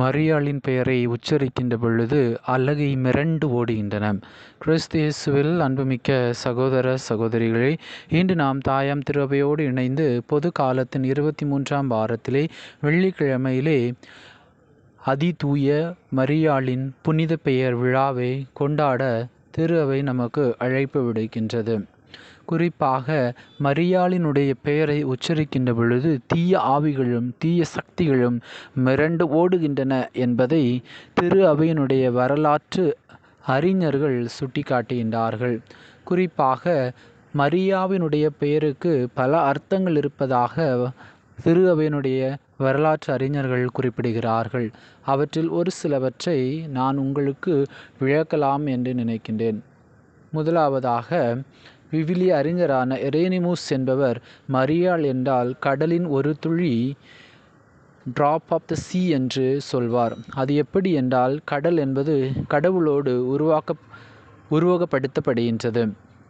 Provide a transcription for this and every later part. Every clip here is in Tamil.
மரியாளின் பெயரை உச்சரிக்கின்ற பொழுது அலகை மிரண்டு ஓடுகின்றன. கிறிஸ்து இயேசுவில் அன்புமிக்க சகோதர சகோதரிகளே, இன்று நாம் தாயாம் திருவையோடு இணைந்து பொது காலத்தின் 23ஆம் வாரத்திலே வெள்ளிக்கிழமையிலே அதிதூய மரியாளின் புனித பெயர் விழாவை கொண்டாட திரு அவை நமக்கு அழைப்பு விடுக்கின்றது. குறிப்பாக மரியாளினுடைய பெயரை உச்சரிக்கின்ற பொழுது தீய ஆவிகளும் தீய சக்திகளும் மிரண்டு ஓடுகின்றன என்பதை திரு அவையினுடைய வரலாற்று அறிஞர்கள் சுட்டிக்காட்டுகின்றார்கள். குறிப்பாக மரியாவினுடைய பெயருக்கு பல அர்த்தங்கள் இருப்பதாக திரு அவையினுடைய வரலாற்று அறிஞர்கள் குறிப்பிடுகிறார்கள். அவற்றில் ஒரு சிலவற்றை நான் உங்களுக்கு விளக்கலாம் என்று நினைக்கின்றேன். முதலாவதாக விவிலிய அறிஞரான எரேனிமுஸ் என்பவர் மரியாள் என்றால் கடலின் ஒரு துளி, டிராப் ஆஃப் த சீ என்று சொல்வார். அது எப்படி என்றால் கடல் என்பது கடவுளோடு உருவகப்படுத்தப்படுகின்றது.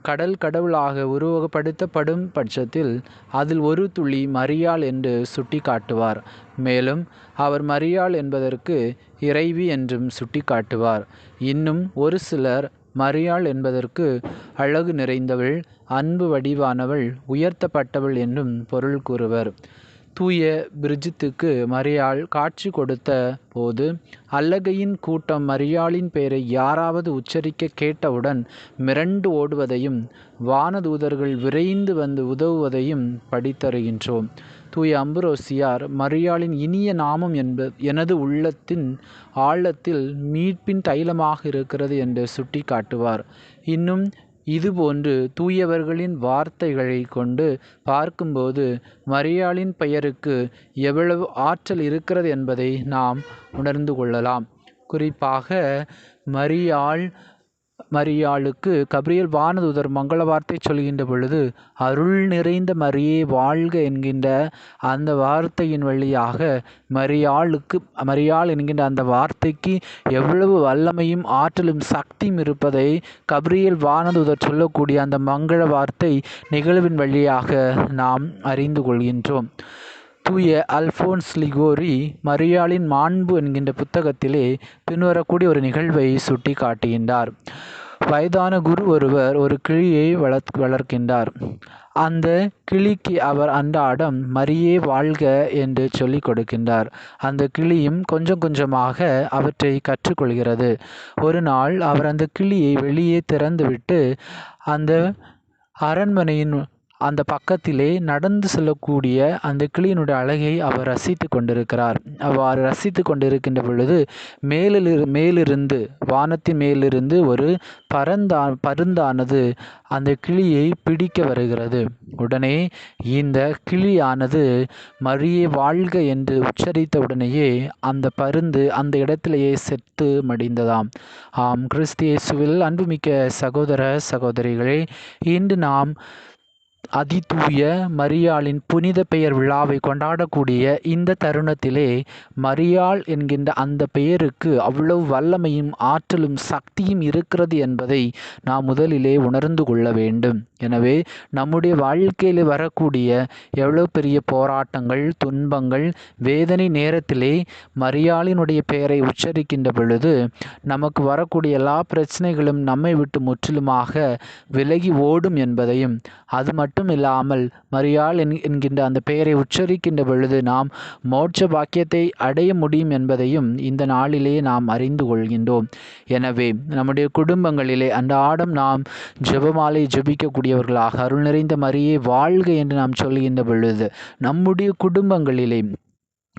கடல் கடவுளாக உருவகப்படுத்தப்படும் பட்சத்தில் அதில் ஒரு துளி மரியாள் என்று சுட்டி காட்டுவார். மேலும் அவர் மரியாள் என்பதற்கு இறைவி என்றும் சுட்டி காட்டுவார். இன்னும் ஒரு சிலர் மரியாள் என்பதற்கு அழகு நிறைந்தவள், அன்பு வடிவானவள், உயர்த்தப்பட்டவள் என்றும் பொருள் கூறுவர். தூய பிரிஜித்துக்கு மரியாள் காட்சி கொடுத்த போது அல்லகையின் கூட்டம் மரியாளின் பெயரை யாராவது உச்சரிக்க கேட்டவுடன் மிரண்டு ஓடுவதையும் வானதூதர்கள் விரைந்து வந்து உதவுவதையும் படித்தருகின்றோம். தூய அம்புரோசியார் மரியாளின் இனிய நாமம் எனது உள்ளத்தின் ஆழத்தில் மீட்பின் தைலமாக இருக்கிறது என்று சுட்டி காட்டுவார். இன்னும் இதுபோன்று தூயவர்களின் வார்த்தைகளை கொண்டு பார்க்கும்போது மரியாளின் பெயருக்கு எவ்வளவு ஆற்றல் இருக்கிறது என்பதை நாம் உணர்ந்து கொள்ளலாம். குறிப்பாக மரியாளுக்கு கபிரியேல் வானதூதர் மங்கள வார்த்தை சொல்கின்ற பொழுது அருள் நிறைந்த மரியே வாழ்க என்கின்ற அந்த வார்த்தையின் வழியாக மரியாள் என்கின்ற அந்த வார்த்தைக்கு எவ்வளவு வல்லமையும் ஆற்றலும் சக்தியும் இருப்பதை கபிரியேல் வானதூதர் சொல்லக்கூடிய அந்த மங்கள வார்த்தை நிகழ்வின் வழியாக நாம் அறிந்து கொள்கின்றோம். தூய அல்ஃபோன்ஸ் லிகோரி மரியாளின் மாண்பு என்கின்ற புத்தகத்திலே பின்வரக்கூடிய ஒரு நிகழ்வை சுட்டி காட்டுகின்றார். வயதான குரு ஒருவர் ஒரு கிளியை வளர்க்கின்றார். அந்த கிளிக்கு அவர் அன்றாடம் மரியே வாழ்க என்று சொல்லிக் கொடுக்கின்றார். அந்த கிளியும் கொஞ்சம் கொஞ்சமாக அவற்றை கற்றுக்கொள்கிறது. ஒரு நாள் அவர் அந்த கிளியை வெளியே திறந்துவிட்டு அந்த அரண்மனையின் அந்த பக்கத்திலே நடந்து செல்லக்கூடிய அந்த கிளியினுடைய அழகை அவர் ரசித்து கொண்டிருக்கிறார். அவ்வாறு ரசித்து கொண்டிருக்கின்ற பொழுது மேலிருந்து வானத்தின் மேலிருந்து ஒரு பருந்தானது அந்த கிளியை பிடிக்க வருகிறது. உடனே இந்த கிளியானது மரியே வாழ்க என்று உச்சரித்த உடனேயே அந்த பருந்து அந்த இடத்திலேயே செத்து மடிந்ததாம். ஆம், கிறிஸ்து இயேசுவில் அன்புமிக்க சகோதர சகோதரிகளே, இன்று நாம் அதிதூய மரியாளின் புனித பெயர் விழாவை கொண்டாடக்கூடிய இந்த தருணத்திலே மரியாள் என்கின்ற அந்த பெயருக்கு அவ்வளவு வல்லமையும் ஆற்றலும் சக்தியும் இருக்கிறது என்பதை நாம் முதலிலே உணர்ந்து கொள்ள வேண்டும். எனவே நம்முடைய வாழ்க்கையில் வரக்கூடிய எவ்வளவு பெரிய போராட்டங்கள், துன்பங்கள், வேதனை நேரத்திலே மரியாளினுடைய பெயரை உச்சரிக்கின்ற பொழுது நமக்கு வரக்கூடிய எல்லா பிரச்சனைகளும் நம்மை விட்டு முற்றிலுமாக விலகி ஓடும் என்பதையும், அது மட்டும் இல்லாமல் மரியாள் என்கின்ற அந்த பெயரை உச்சரிக்கின்ற பொழுது நாம் மோட்ச பாக்கியத்தை அடைய முடியும் என்பதையும் இந்த நாளிலே நாம் அறிந்து கொள்கின்றோம். எனவே நம்முடைய குடும்பங்களிலே அன்றாடம் நாம் ஜெபமாலை ஜெபிக்கக்கூடியவர்களாக அருள் நிறைந்த மரியே வாழ்க என்று நாம் சொல்கின்ற பொழுது நம்முடைய குடும்பங்களிலே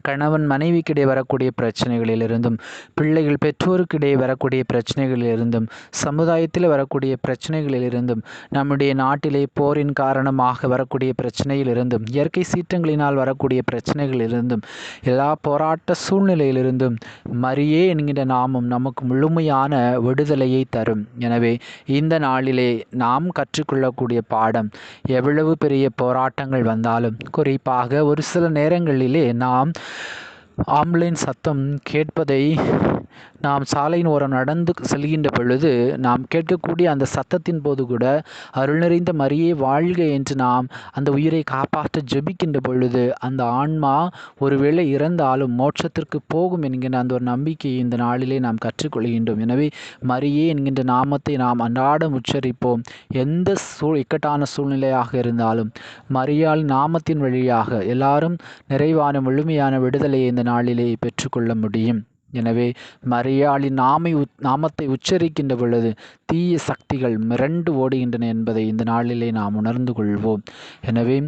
கணவன் மனைவிக்கிடையே வரக்கூடிய பிரச்சனைகளிலிருந்தும், பிள்ளைகள் பெற்றோருக்கிடையே வரக்கூடிய பிரச்சனைகளிலிருந்தும், சமுதாயத்தில் வரக்கூடிய பிரச்சனைகளிலிருந்தும், நம்முடைய நாட்டிலே போரின் காரணமாக வரக்கூடிய பிரச்சனையிலிருந்தும், இயற்கை சீற்றங்களினால் வரக்கூடிய பிரச்சனைகளிலிருந்தும், எல்லா போராட்ட சூழ்நிலையிலிருந்தும் மரியே என்கின்ற நாமம் நமக்கு முழுமையான விடுதலையை தரும். எனவே இந்த நாளிலே நாம் கற்றுக்கொள்ளக்கூடிய பாடம், எவ்வளவு பெரிய போராட்டங்கள் வந்தாலும், குறிப்பாக ஒரு சில நேரங்களிலே நாம் ஆம்புலன்ஸ் சத்தம் கேட்பதை நாம் சாலையின் ஓரம் நடந்து செல்கின்ற பொழுது நாம் கேட்கக்கூடிய அந்த சத்தத்தின் போது கூட அருள் நிறைந்த மரியே வாழ்க என்று நாம் அந்த உயிரை காப்பாற்ற ஜெபிக்கின்ற பொழுது அந்த ஆன்மா ஒருவேளை இறந்தாலும் மோட்சத்திற்கு போகும் என்கின்ற அந்த ஒரு நம்பிக்கையை இந்த நாளிலே நாம் கற்றுக்கொள்கின்றோம். எனவே மரியே என்கின்ற நாமத்தை நாம் அன்றாடம் உச்சரிப்போம். எந்த இக்கட்டான சூழ்நிலையாக இருந்தாலும் மரியாள் நாமத்தின் வழியாக எல்லாரும் நிறைவான முழுமையான விடுதலையை இந்த நாளிலே பெற்றுக்கொள்ள முடியும். எனவே மரியாளின் நாமத்தை உச்சரிக்கின்ற பொழுது தீய சக்திகள் மிரண்டு ஓடுகின்றன என்பதை இந்த நாளிலே நாம் உணர்ந்து கொள்வோம். எனவே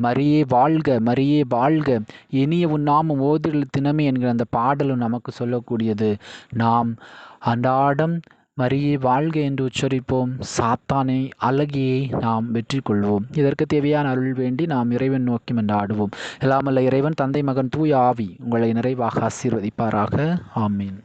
மரியே வாழ்க, மரியே வாழ்க, இனிய உன் நாமம் ஓதுதல் தினமே என்கிற அந்த பாடலும் நமக்கு சொல்லக்கூடியது. நாம் அன்றாடம் மரியே வாழ்க என்று உச்சரிப்போம். சாத்தானை அழகியை நாம் வெற்றி கொள்வோம். இதற்கு தேவையான அருள் வேண்டி நாம் இறைவன் நோக்கி மன்றாடுவோம். எல்லாமல்ல இறைவன் தந்தை மகன் தூய ஆவி உங்களை நிறைவாக ஆசீர்வதிப்பாராக. ஆமீன்.